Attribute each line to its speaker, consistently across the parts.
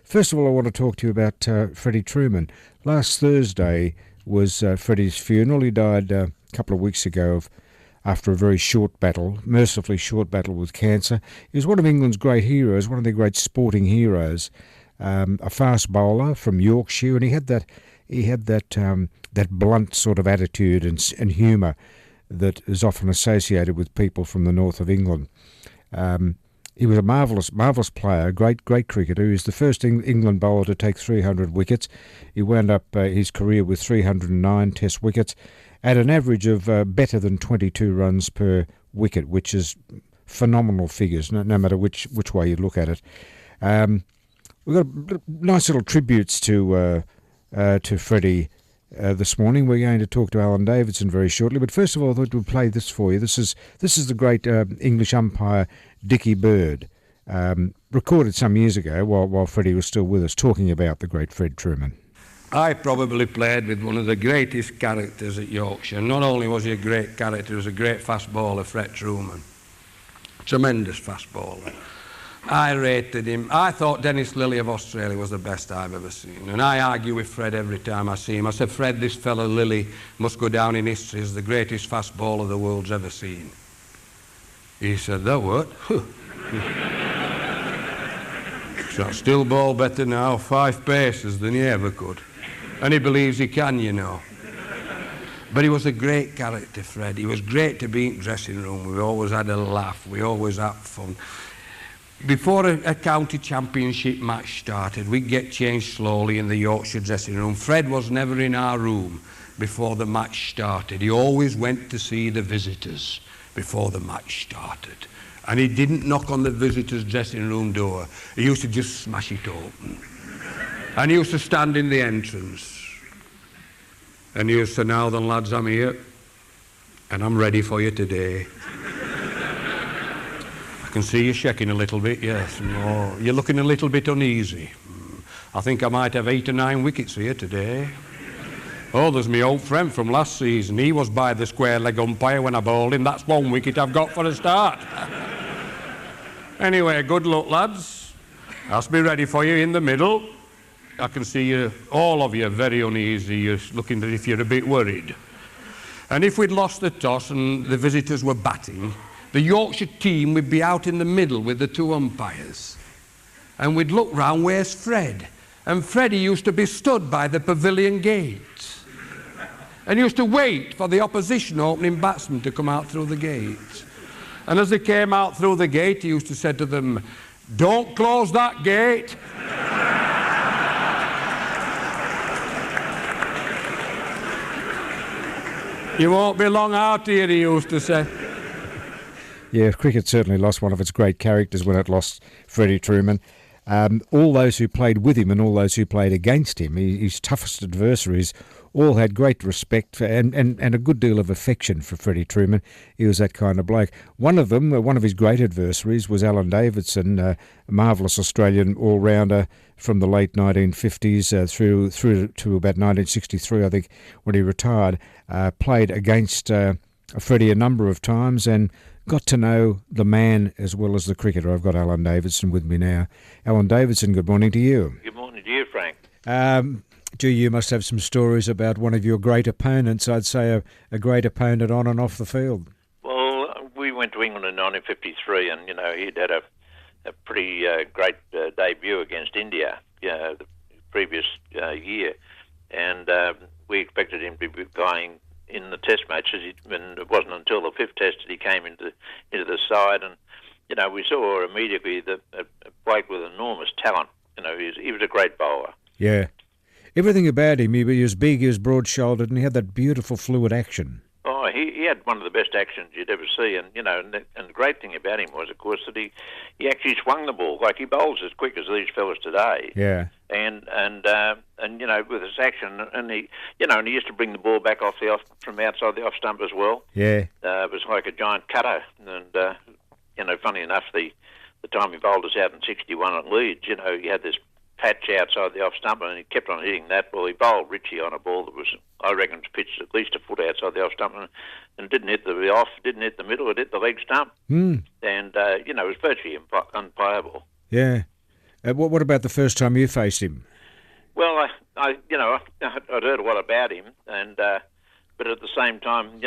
Speaker 1: First of all, I want to talk to you about Freddie Trueman. Last Thursday was Freddie's funeral. He died a couple of weeks ago after a very short battle, mercifully short battle with cancer. He was one of England's great heroes, one of their great sporting heroes, a fast bowler from Yorkshire, and he had that blunt sort of attitude and humour that is often associated with people from the north of England. He was a marvellous player, great cricketer. He was the first England bowler to take 300 wickets. He wound up his career with 309 Test wickets at an average of better than 22 runs per wicket, which is phenomenal figures, no matter which way you look at it. We've got nice little tributes to Freddie this morning. We're going to talk to Alan Davidson very shortly, but first of all, I thought we'd play this for you. This is the great English umpire Dickie Bird, recorded some years ago while Freddie was still with us, talking about the great Fred Trueman.
Speaker 2: I probably played with one of the greatest characters at Yorkshire. Not only was he a great character, he was a great fast bowler, Fred Trueman. Tremendous fast bowler. I rated him. I thought Dennis Lilly of Australia was the best I've ever seen. And I argue with Fred every time I see him. I said, Fred, this fellow Lilly must go down in history as the greatest fast bowler the world's ever seen. He said, that what? So I still bowl better now, 5 paces than he ever could. And he believes he can, you know. But he was a great character, Fred. He was great to be in the dressing room. We always had a laugh. We always had fun. Before a county championship match started, we'd get changed slowly in the Yorkshire dressing room. Fred was never in our room before the match started. He always went to see the visitors before the match started. And he didn't knock on the visitors' dressing room door. He used to just smash it open. And he used to stand in the entrance. And he used to say, now then, lads, I'm here. And I'm ready for you today. I can see you shaking a little bit, yes. Oh, you're looking a little bit uneasy. I think I might have 8 or 9 wickets here today. Oh, there's my old friend from last season. He was by the square leg umpire when I bowled him. That's 1 wicket I've got for a start. Anyway, good luck, lads. I'll be ready for you in the middle. I can see you, all of you, very uneasy. You're looking as if you're a bit worried. And if we'd lost the toss and the visitors were batting, the Yorkshire team would be out in the middle with the 2 umpires. And we'd look round, where's Fred? And Freddie used to be stood by the pavilion gate. And he used to wait for the opposition opening batsman to come out through the gate. And as they came out through the gate, he used to say to them, don't close that gate. You won't be long out here, he used to say.
Speaker 1: Yeah, cricket certainly lost one of its great characters when it lost Freddie Trueman. All those who played with him and all those who played against him, his toughest adversaries, all had great respect for, and a good deal of affection for Freddie Trueman. He was that kind of bloke. One of them, one of his great adversaries, was Alan Davidson, a marvellous Australian all-rounder from the late 1950s through to about 1963, I think, when he retired. Played against Freddie a number of times and got to know the man as well as the cricketer. I've got Alan Davidson with me now. Alan Davidson, good morning to you.
Speaker 3: Good morning to you, Frank.
Speaker 1: Gee, you must have some stories about one of your great opponents. I'd say a great opponent on and off the field.
Speaker 3: Well, we went to England in 1953 and, he'd had a pretty great debut against India the previous year. And we expected him to be playing in the test matches, and it wasn't until the 5th test that he came into the side. And, we saw immediately that a bloke with enormous talent. He was a great bowler.
Speaker 1: Yeah. Everything about him, he was big, he was broad-shouldered, and he had that beautiful fluid action.
Speaker 3: Oh, he had one of the best actions you'd ever see, and the great thing about him was, of course, that he actually swung the ball. Like, he bowls as quick as these fellas today.
Speaker 1: Yeah.
Speaker 3: And with his action, and he used to bring the ball back from outside the off stump as well.
Speaker 1: Yeah.
Speaker 3: It was like a giant cutter, and funny enough, the time he bowled us out in 61 at Leeds, he had this patch outside the off stump, and he kept on hitting that. Well, he bowled Richie on a ball that was, I reckon, pitched at least a foot outside the off stump, and didn't hit the off, didn't hit the middle, it hit the leg stump. And, it was virtually unplayable.
Speaker 1: Yeah. What about the first time you faced him?
Speaker 3: Well, I'd heard a lot about him, and but at the same time,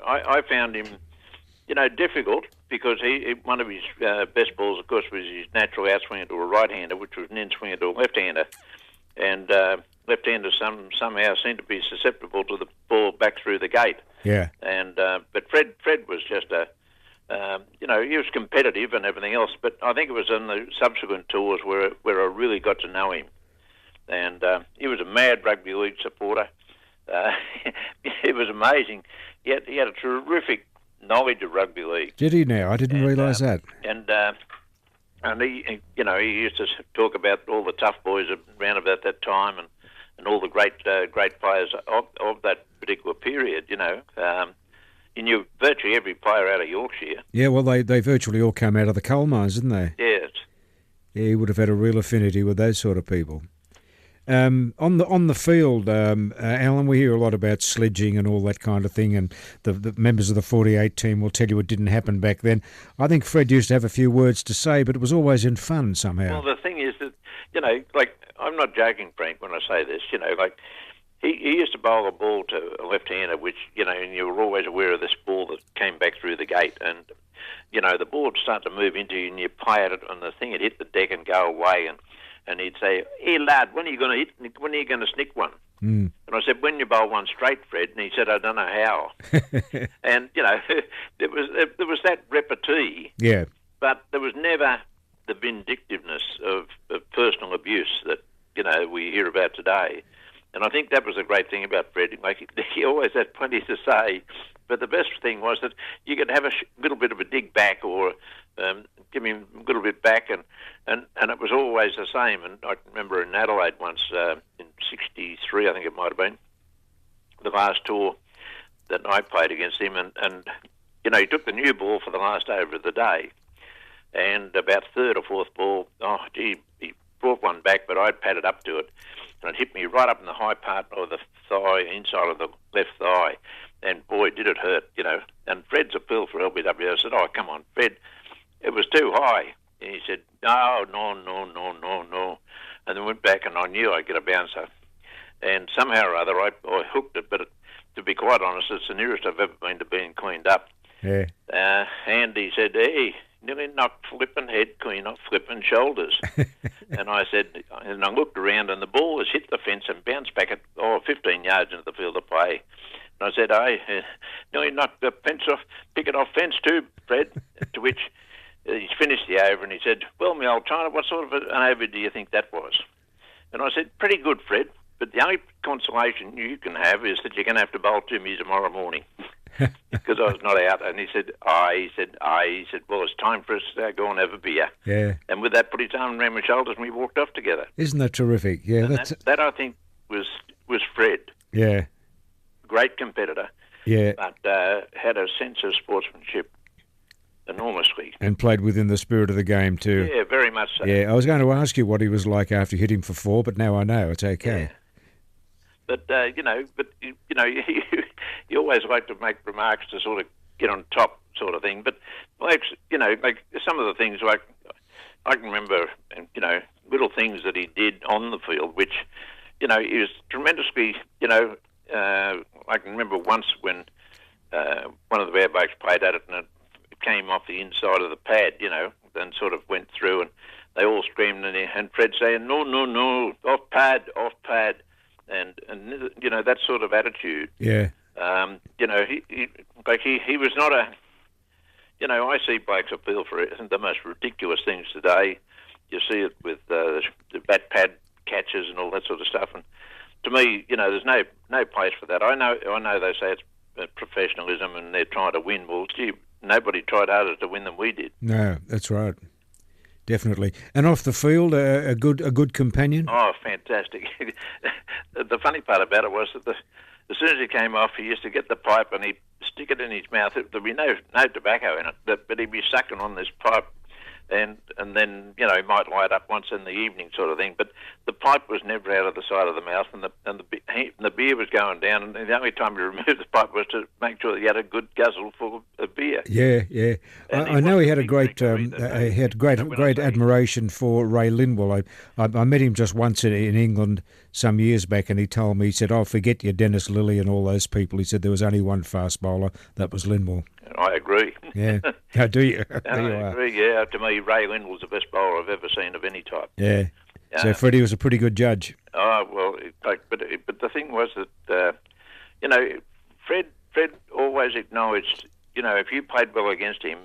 Speaker 3: I found him, difficult because one of his best balls, of course, was his natural outswinger to a right-hander, which was an in-swinger to a left-hander, and left-handers somehow seemed to be susceptible to the ball back through the gate.
Speaker 1: Yeah.
Speaker 3: And but Fred was just he was competitive and everything else, but I think it was on the subsequent tours where I really got to know him. And he was a mad rugby league supporter. It was amazing. He had a terrific knowledge of rugby league.
Speaker 1: Did he now? I didn't realise that.
Speaker 3: And he used to talk about all the tough boys around about that time and all the great players of that particular period. He knew virtually every player out of Yorkshire.
Speaker 1: Yeah, well, they virtually all come out of the coal mines, didn't they?
Speaker 3: Yes.
Speaker 1: Yeah, he would have had a real affinity with those sort of people. On the field, Alan, we hear a lot about sledging and all that kind of thing, and the members of the 48 team will tell you it didn't happen back then. I think Fred used to have a few words to say, but it was always in fun somehow.
Speaker 3: Well, the thing is that, I'm not joking, Frank, when I say this, he used to bowl a ball to a left-hander, which, and you were always aware of this ball that came back through the gate, and, the ball would start to move into you, and you play at it, and the thing would hit the deck and go away, and he'd say, "Hey lad, when are you going to snick one?" And I said, "When you bowl one straight, Fred." And he said, "I don't know how." And there was that repartee.
Speaker 1: Yeah.
Speaker 3: But there was never the vindictiveness of personal abuse that we hear about today. And I think that was a great thing about Fred. He always had plenty to say. But the best thing was that you could have a little bit of a dig back or give him a little bit back, and it was always the same. And I remember in Adelaide once, in 63, I think it might have been, the last tour that I played against him, and he took the new ball for the last over of the day, and about third or fourth ball, he brought one back, but I'd padded up to it, and it hit me right up in the high part of the thigh, inside of the left thigh, and boy, did it hurt, And Fred's appeal for LBW, I said, "Oh, come on, Fred, it was too high." And he said, no. And then went back, and I knew I'd get a bouncer. And somehow or other, I hooked it, but to be quite honest, it's the nearest I've ever been to being cleaned up.
Speaker 1: Yeah.
Speaker 3: And he said, "Hey, nearly knocked flipping head clean off flipping shoulders." And I said, and I looked around, and the ball has hit the fence and bounced back at 15 yards into the field of play. And I said, "Hey, nearly knocked the fence off, picket off fence too, Fred." To which he's finished the over, and he said, "Well, my old China, what sort of an over do you think that was?" And I said, "Pretty good, Fred, but the only consolation you can have is that you're going to have to bowl to me tomorrow morning." Because I was not out. And he said, He said, "Well, it's time for us to go and have a beer."
Speaker 1: Yeah.
Speaker 3: And with that, put his arm around my shoulders, and we walked off together.
Speaker 1: Isn't that terrific? Yeah.
Speaker 3: And that I think was Fred.
Speaker 1: Yeah.
Speaker 3: Great competitor.
Speaker 1: Yeah.
Speaker 3: But had a sense of sportsmanship enormously.
Speaker 1: And played within the spirit of the game too.
Speaker 3: Yeah, very much so.
Speaker 1: Yeah, I was going to ask you what he was like after you hit him for 4, but now I know. It's okay.
Speaker 3: Yeah. But, you always like to make remarks to sort of get on top sort of thing. But, like some of the things, like I can remember, little things that he did on the field, which, he was tremendously, I can remember once when one of the bad blokes played at it and it came off the inside of the pad, and sort of went through, and they all screamed, and Fred saying, no, off pad, and that sort of attitude.
Speaker 1: Yeah.
Speaker 3: He was not a, I see blokes appeal for the most ridiculous things today. You see it with the bat pad catches and all that sort of stuff, and to me, there's no place for that. I know they say it's professionalism and they're trying to win. Well, gee, nobody tried harder to win than we did.
Speaker 1: No, that's right. Definitely. And off the field, a good companion?
Speaker 3: Oh, fantastic. The funny part about it was that as soon as he came off, he used to get the pipe and he'd stick it in his mouth. There'd be no tobacco in it, but he'd be sucking on this pipe, and then he might light up once in the evening, sort of thing. But the pipe was never out of the side of the mouth, and the beer was going down. And the only time he removed the pipe was to make sure that he had a good guzzle full of beer. beer.
Speaker 1: Yeah, yeah.
Speaker 3: And
Speaker 1: I know he had a
Speaker 3: big
Speaker 1: great,
Speaker 3: drinker either, no.
Speaker 1: he had
Speaker 3: When I
Speaker 1: great
Speaker 3: say-
Speaker 1: admiration for Ray Lindwall. I met him just once in England some years back, and he told me, he said, "Oh, forget your Dennis Lilly and all those people." He said there was only one fast bowler, that was Lindwall.
Speaker 3: I agree.
Speaker 1: Yeah. How do you?
Speaker 3: I
Speaker 1: There you are.
Speaker 3: agree, yeah. To me, Ray Lindwall's the best bowler I've ever seen of any type.
Speaker 1: Yeah. So Freddie was a pretty good judge.
Speaker 3: Oh, well, but the thing was that, you know, Fred always acknowledged, you know, if you played well against him,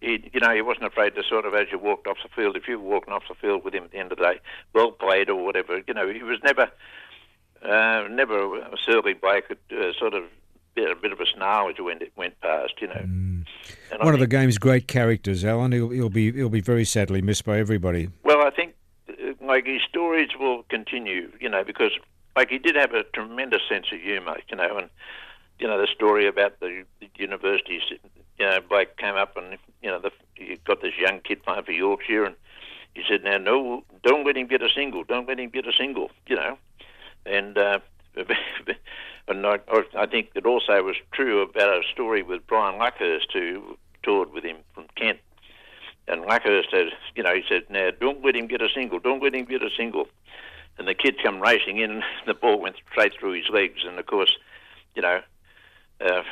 Speaker 3: he wasn't afraid to sort of, as you walked off the field, if you were walking off the field with him at the end of the day, well played or whatever, you know, he was never a surly bloke that sort of a bit of a snarl as you went past, you know. And
Speaker 1: One of the game's great characters, Alan. He'll be very sadly missed by everybody.
Speaker 3: Well, I think like his stories will continue, you know, because like he did have a tremendous sense of humour, you know, and you know the story about the universities, you know, Blake came up and you know he got this young kid playing for Yorkshire, and he said, "Now, no, don't let him get a single, don't let him get a single," you know, and and I think it also was true about a story with Brian Luckhurst, who toured with him from Kent. And Luckhurst said, you know, he said, "Now, don't let him get a single, don't let him get a single." And the kid come racing in, and the ball went straight through his legs. And, of course, you know,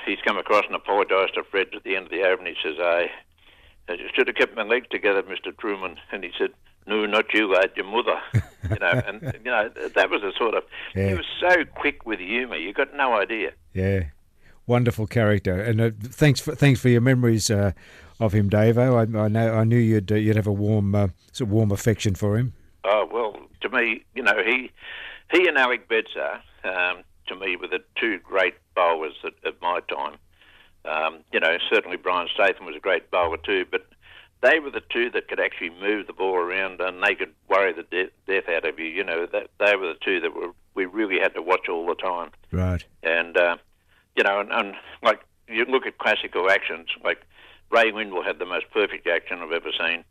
Speaker 3: he's come across and apologised to Fred at the end of the over, and he says, "I should have kept my legs together, Mr. Trueman." And he said, "No, not you, lad, your mother." You know, and, you know, that was a sort of...
Speaker 1: Yeah.
Speaker 3: He was so quick with humour, you got no idea.
Speaker 1: Yeah. Wonderful character. And thanks for your memories of him, Davo. I knew you'd have a warm affection for him.
Speaker 3: Oh, well, to me, you know, he and Alec Bedser, to me, were the two great bowlers at my time. You know, certainly Brian Statham was a great bowler too, but they were the two that could actually move the ball around and they could worry the death out of you. You know, they were the two that we really had to watch all the time.
Speaker 1: Right.
Speaker 3: And, you know, and like, you look at classical actions, like Ray Lindwall had the most perfect action I've ever seen.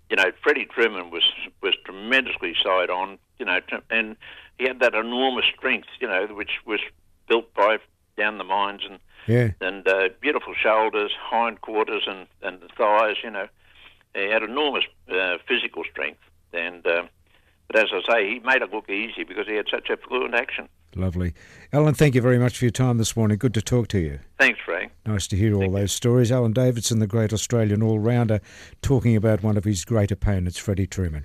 Speaker 3: You know, Freddie Trueman was tremendously side on, you know, and he had that enormous strength, you know, which was built by down the mines and beautiful shoulders, hindquarters and the thighs, you know. He had enormous physical strength. And but as I say, he made it look easy because he had such a fluent action.
Speaker 1: Lovely. Alan, thank you very much for your time this morning. Good to talk to you.
Speaker 3: Thanks, Frank.
Speaker 1: Nice to hear all those stories. Alan Davidson, the great Australian all-rounder, talking about one of his great opponents, Freddie Trueman.